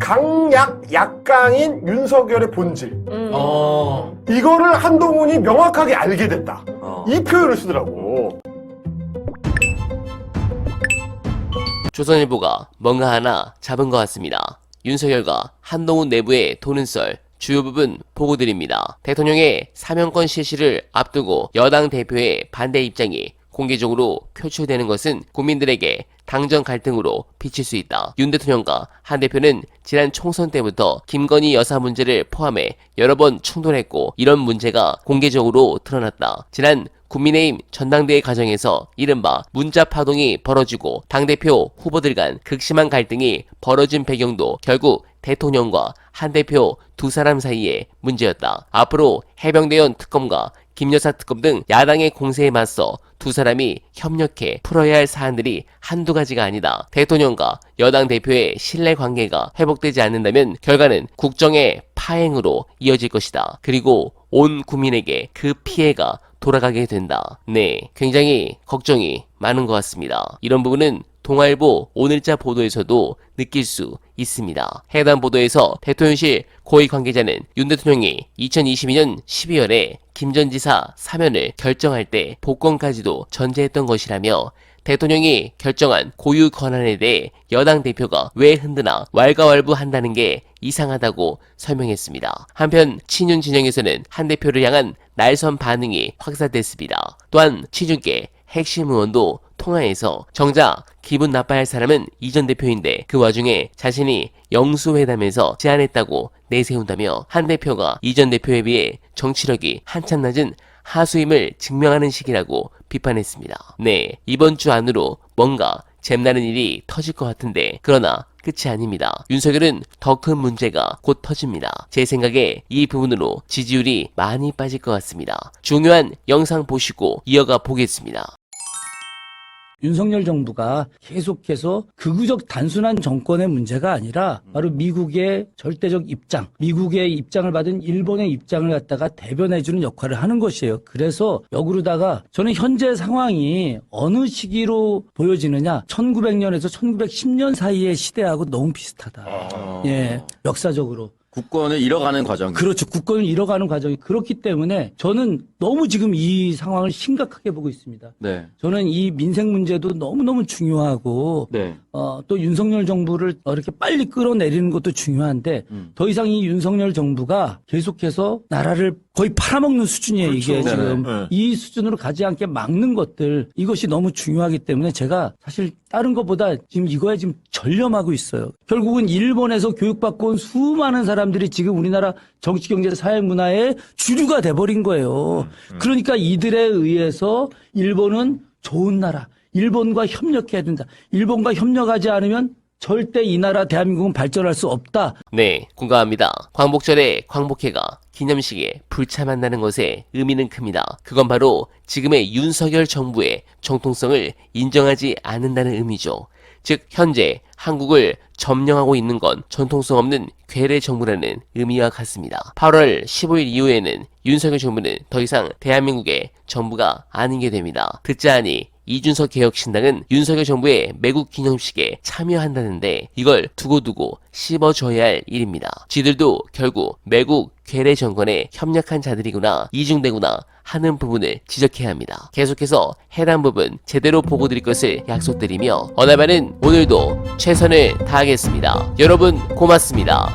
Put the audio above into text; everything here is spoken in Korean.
강약 약강인 윤석열의 본질. 이거를 한동훈이 명확하게 알게 됐다. 이 표현을 쓰더라고. 조선일보가 뭔가 하나 잡은 것 같습니다. 윤석열과 한동훈 내부의 도는 썰 주요 부분 보고드립니다. 대통령의 사면권 실시를 앞두고 여당 대표의 반대 입장이 공개적으로 표출되는 것은 국민들에게 당정 갈등으로 비칠 수 있다. 윤 대통령과 한 대표는 지난 총선 때부터 김건희 여사 문제를 포함해 여러 번 충돌했고 이런 문제가 공개적으로 드러났다. 지난 국민의힘 전당대회 과정에서 이른바 문자 파동이 벌어지고 당대표 후보들 간 극심한 갈등이 벌어진 배경도 결국 대통령과 한 대표 두 사람 사이의 문제였다. 앞으로 해병대원 특검과 김여사 특검 등 야당의 공세에 맞서 두 사람이 협력해 풀어야 할 사안들이 한두 가지가 아니다. 대통령과 여당 대표의 신뢰관계가 회복되지 않는다면 결과는 국정의 파행으로 이어질 것이다. 그리고 온 국민에게 그 피해가 돌아가게 된다. 네, 굉장히 걱정이 많은 것 같습니다. 이런 부분은 동아일보 오늘자 보도에서도 느낄 수 있습니다. 해당 보도에서 대통령실 고위 관계자는 윤 대통령이 2022년 12월에 김 전 지사 사면을 결정할 때 복권까지도 전제했던 것이라며 대통령이 결정한 고유 권한에 대해 여당 대표가 왜 흔드나 왈가왈부한다는 게 이상하다고 설명했습니다. 한편 친윤 진영에서는 한 대표를 향한 날선 반응이 확산됐습니다. 또한 취준계 핵심 의원도 통화에서 정작 기분 나빠할 사람은 이 전 대표인데 그 와중에 자신이 영수회담에서 제안했다고 내세운다며 한 대표가 이 전 대표에 비해 정치력이 한참 낮은 하수임을 증명하는 식이라고 비판했습니다. 네, 이번 주 안으로 뭔가 잼나는 일이 터질 것 같은데 그러나 끝이 아닙니다. 윤석열은 더 큰 문제가 곧 터집니다. 제 생각에 이 부분으로 지지율이 많이 빠질 것 같습니다. 중요한 영상 보시고 이어가 보겠습니다. 윤석열 정부가 계속해서 극우적 단순한 정권의 문제가 아니라 바로 미국의 절대적 입장, 미국의 입장을 받은 일본의 입장을 갖다가 대변해주는 역할을 하는 것이에요. 그래서 역으로다가 저는 현재 상황이 어느 시기로 보여지느냐 1900년에서 1910년 사이의 시대하고 너무 비슷하다. 예, 역사적으로. 국권을 잃어가는 과정. 그렇죠. 국권을 잃어가는 과정이 그렇기 때문에 저는 너무 지금 이 상황을 심각하게 보고 있습니다. 네. 저는 이 민생 문제도 너무너무 중요하고 네. 또 윤석열 정부를 이렇게 빨리 끌어내리는 것도 중요한데 더 이상 이 윤석열 정부가 계속해서 나라를 거의 팔아먹는 수준이에요. 그렇죠. 이게 지금 네네. 이 수준으로 가지 않게 막는 것들 이것이 너무 중요하기 때문에 제가 사실 다른 것보다 지금 이거에 지금 전념하고 있어요. 결국은 일본에서 교육받고 온 수많은 사람들이 지금 우리나라 정치, 경제, 사회, 문화의 주류가 돼버린 거예요. 그러니까 이들에 의해서 일본은 좋은 나라, 일본과 협력해야 된다. 일본과 협력하지 않으면 절대 이 나라 대한민국은 발전할 수 없다. 네, 공감합니다. 광복절에 광복회가 기념식에 불참한다는 것에 의미는 큽니다. 그건 바로 지금의 윤석열 정부의 정통성을 인정하지 않는다는 의미죠. 즉 현재 한국을 점령하고 있는 건 전통성 없는 괴뢰 정부라는 의미와 같습니다. 8월 15일 이후에는 윤석열 정부는 더 이상 대한민국의 정부가 아닌 게 됩니다. 듣자 하니 이준석 개혁신당은 윤석열 정부의 매국 기념식에 참여한다는데 이걸 두고두고 씹어줘야 할 일입니다. 지들도 결국 매국 괴뢰 정권에 협력한 자들이구나, 이중대구나 하는 부분을 지적해야 합니다. 계속해서 해당 부분 제대로 보고 드릴 것을 약속드리며 어나바는 오늘도 최선을 다하겠습니다. 여러분 고맙습니다.